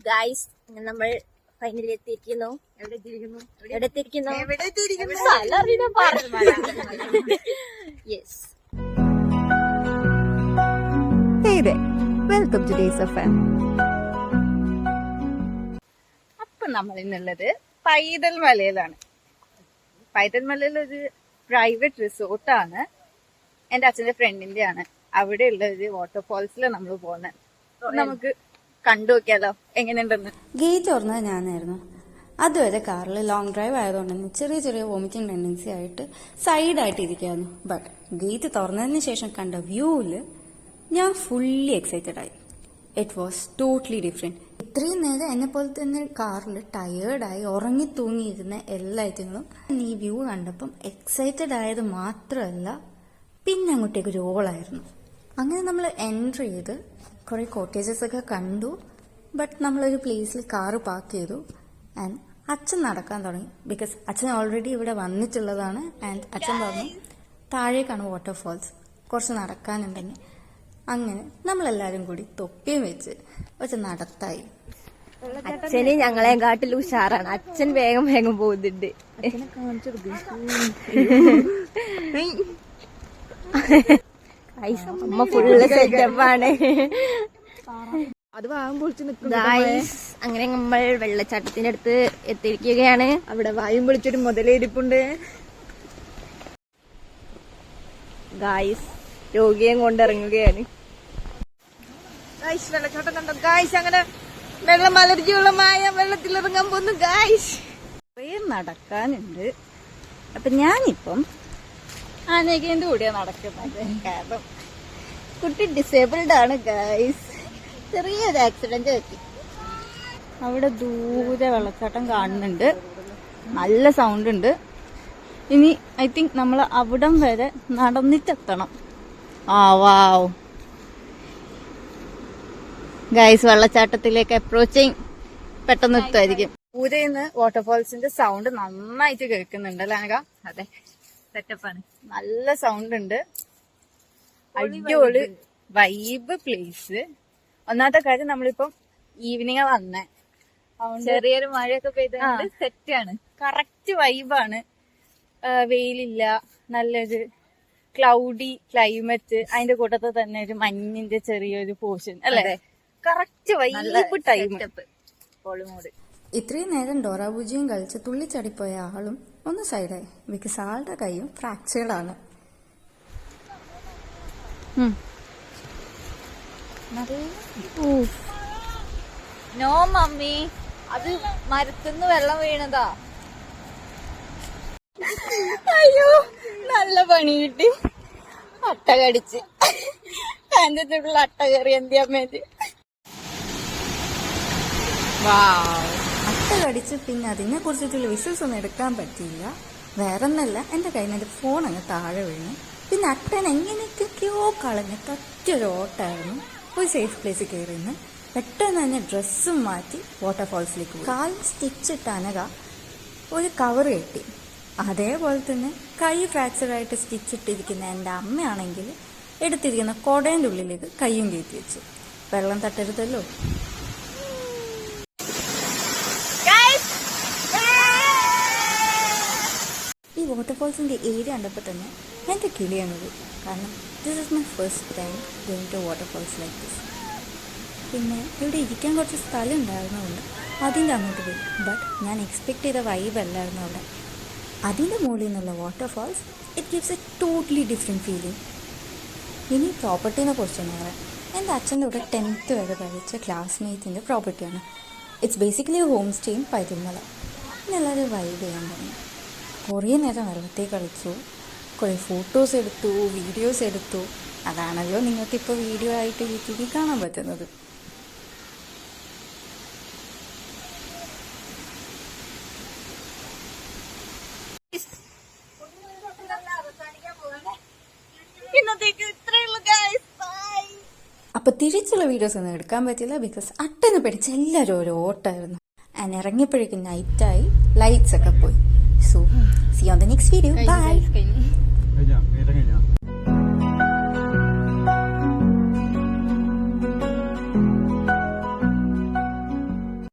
Guys നമ്മൾ finally എത്തിയിരിക്കുന്നു. എവിടെ എത്തിയിരിക്കുന്നു? Yes. Welcome two days of farm. അപ്പൊ നമ്മൾ ഇന്നുള്ളത് പൈതൽ മലയിലാണ്. പൈതൽ മലയിൽ ഒരു പ്രൈവറ്റ് റിസോർട്ടാണ്. എന്റെ അച്ഛന്റെ ഫ്രണ്ടിന്റെ ആണ്. അവിടെ ഉള്ള ഒരു വാട്ടർഫോൾസിൽ നമ്മൾ പോകുന്നത്. നമുക്ക് കണ്ടു നോക്കിയാലോ എങ്ങനെയുണ്ടെന്ന്. ഗേറ്റ് തുറന്നത് ഞാനായിരുന്നു. അതുവരെ കാറിൽ ലോങ് ഡ്രൈവ് ആയതുകൊണ്ട് തന്നെ ചെറിയ ചെറിയ വോമിറ്റിംഗ് ടെൻഡൻസി ആയിട്ട് സൈഡായിട്ട് ഇരിക്കായിരുന്നു. ബട്ട് ഗേറ്റ് തുറന്നതിന് ശേഷം കണ്ട വ്യൂവില് ഞാൻ ഫുള്ളി എക്സൈറ്റഡ് ആയി. It was totally different. ഇത്രയും നേരം എന്നെ പോലെ തന്നെ കാറിൽ ടയേർഡായി ഉറങ്ങി തൂങ്ങിയിരുന്ന എല്ലാറ്റിനും ഈ വ്യൂ കണ്ടപ്പം എക്സൈറ്റഡ് ആയത് മാത്രമല്ല, പിന്നെ അങ്ങോട്ടേക്ക് ഒരു ഓളായിരുന്നു. അങ്ങനെ നമ്മൾ എൻട്രി ചെയ്ത് കുറെ കോട്ടേജസ് ഒക്കെ കണ്ടു. ബട്ട് നമ്മളൊരു പ്ലേസിൽ കാറ് പാർക്ക് ചെയ്തു ആൻഡ് അച്ഛൻ നടക്കാൻ തുടങ്ങി. ബിക്കോസ് അച്ഛൻ ഓൾറെഡി ഇവിടെ വന്നിട്ടുള്ളതാണ്. ആൻഡ് അച്ഛൻ പറഞ്ഞു താഴേക്കാണ് വാട്ടർഫോൾസ്, കുറച്ച് നടക്കാനുണ്ടെങ്കിൽ. അങ്ങനെ നമ്മളെല്ലാരും കൂടി തൊപ്പിയും വെച്ച് ഒരു നടത്തായി. അച്ഛന് ഞങ്ങളെ കാട്ടിൽ ഉഷാറാണ്. അച്ഛൻ വേഗം വേഗം പോകുന്നുണ്ട്. അമ്മ ഫുള്ള് സെറ്റപ്പാണ്. അങ്ങനെ നമ്മൾ വെള്ളച്ചാട്ടത്തിന്റെ അടുത്ത് എത്തിയിരിക്കുകയാണ്. അവിടെ വായും പൊളിച്ചൊരു മുതലേരിപ്പുണ്ട്. ഗായ്സ് രോഗിയെ കൊണ്ടിറങ്ങുകയാണ്. ഗായ്സ് വെള്ളച്ചാട്ടം കണ്ടോ ഗായ്സ്? അങ്ങനെ വെള്ളം അലർജിയുള്ള മായ വെള്ളത്തിലിറങ്ങാൻ പോകുന്നു ഗായ്സ്. കുറേ നടക്കാനുണ്ട്. അപ്പൊ ഞാനിപ്പം ആനേകേന്റെ കൂടെയാണ് നടക്കുന്നത്. കാരണം കുട്ടി ഡിസേബിൾഡ് ആണ് ഗായ്സ്. ചെറിയൊരു ആക്സിഡന്റ് പറ്റി. അവിടെ ദൂരെ വെള്ളച്ചാട്ടം കാണുന്നുണ്ട്. നല്ല സൗണ്ട് ഉണ്ട്. ഇനി ഐ തിങ്ക് നമ്മൾ അവിടം വരെ നടന്നിട്ടെത്തണം. വാവ് ഗൈസ്, വെള്ളച്ചാട്ടത്തിലേക്ക് അപ്രോച്ചിങ് പെട്ടെന്ന് എത്തുമായിരിക്കും. ദൂരെന്ന് വാട്ടർഫോൾസിന്റെ സൗണ്ട് നന്നായിട്ട് കേൾക്കുന്നുണ്ട് അല്ലേ അനക? അതെ, സെറ്റപ്പാണ്. നല്ല സൗണ്ട് ഉണ്ട്. അടിപൊളി വൈബ് പ്ലേസ്. ഒന്നാമത്തെ കാര്യം നമ്മളിപ്പം ഈവനിങ് വന്നേ, ചെറിയൊരു മഴയൊക്കെ പെയ്തുകൊണ്ട് സെറ്റാണ്. കറക്റ്റ് വൈബാണ്. വെയിലില്ല, നല്ലൊരു ക്ലൗഡി ക്ലൈമറ്റ്, അതിന്റെ കൂട്ടത്തിൽ തന്നെ ഒരു മഞ്ഞിന്റെ ചെറിയൊരു പോർഷൻ അല്ലേ? Correct vibe time. ഇത്രയും നേരം ഡോറാബുജിയും കളിച്ച് തുള്ളിച്ചടിപ്പോയ ആളും ഒന്ന് സൈഡായി. ബിക്കോസ് ആളുടെ കൈയും ഫ്രാക്ചേർഡാണ്. നോ മമ്മി, അത് മരത്തുനിന്ന് വെള്ളം വീണതാ. അയ്യോ, നല്ല പണി കിട്ടി. അട്ട കടിച്ച് കാഞ്ചത്തുള്ള അട്ട കയറി എന്തിയമ്മേന്റെ. അട്ട കടിച്ച് പിന്നെ അതിനെ കുറിച്ചിട്ടുള്ള വിസിൽസ് ഒന്നും എടുക്കാൻ പറ്റിയില്ല. വേറൊന്നല്ല, എന്റെ കയ്യിൽ നിന്ന് ഫോൺ അങ്ങ് താഴെ വീണു. പിന്നെ അട്ടൻ എങ്ങനെയൊക്കെയോ കളഞ്ഞിട്ട് ഒറ്റൊരു ഓട്ടായിരുന്നു. ഒരു സേഫ് പ്ലേസിൽ കയറിന്ന് പെട്ടെന്ന് തന്നെ ഡ്രസ്സും മാറ്റി വാട്ടർഫോൾസിലേക്ക് പോയി. കാലിൽ സ്റ്റിച്ചിട്ട് അനക ഒരു കവർ കെട്ടി. അതേപോലെ തന്നെ കൈ ഫ്രാക്ചറായിട്ട് സ്റ്റിച്ചിട്ടിരിക്കുന്ന എൻ്റെ അമ്മയാണെങ്കിൽ എടുത്തിരിക്കുന്ന കൊടേൻ്റെ ഉള്ളിലേക്ക് കൈയും കയറ്റി വെച്ചു. വെള്ളം തട്ടരുതല്ലോ. ഈ വാട്ടർഫോൾസിന്റെ ഏരിയ കണ്ടപ്പോൾ തന്നെ എൻ്റെ കിളിയാണ് പോയി. കാരണം this is my first time going to waterfalls like this. പിന്നെ ഇവിടെ ഇരിക്കാൻ കുറച്ച് സ്ഥലം ഉണ്ടായിരുന്നതുകൊണ്ട് അതിൻ്റെ അങ്ങോട്ട് പോയി. ബട്ട് ഞാൻ എക്സ്പെക്ട് ചെയ്ത വൈബ് അല്ലായിരുന്നു അവിടെ. അതിൻ്റെ മുകളിൽ നിന്നുള്ള waterfalls it gives A totally different feeling. ഇനി പ്രോപ്പർട്ടീനെ കുറിച്ചൊന്നും പറയാം. എൻ്റെ അച്ഛൻ്റെ കൂടെ 10th വരെ പഠിച്ച ക്ലാസ്മേറ്റിൻ്റെ പ്രോപ്പർട്ടിയാണ്. ഇറ്റ്സ് ബേസിക്കലി ഹോം സ്റ്റേയും പൈതൽമല. പിന്നെ എല്ലാവരും വൈബ് ചെയ്യാൻ തുടങ്ങി. കുറേ നേരം വെള്ളത്തിൽ കളിച്ചു, കുറേ ഫോട്ടോസ് എടുത്തു, വീഡിയോസ് എടുത്തു. അതാണല്ലോ നിങ്ങൾക്കിപ്പോൾ വീഡിയോ ആയിട്ട് യൂട്യൂബിൽ കാണാൻ പറ്റുന്നത്. അപ്പൊ തിരിച്ചുള്ള വീഡിയോസ് ഒന്നും എടുക്കാൻ പറ്റില്ല. ബിക്കോസ് അട്ടനെ പഠിച്ച എല്ലാവരും ഒരു ഓട്ടായിരുന്നു. ആൻഡ് ഇറങ്ങിയപ്പോഴേക്കും നൈറ്റായി, ലൈറ്റ്സ് ഒക്കെ പോയി. So, see you on the next video. Bye.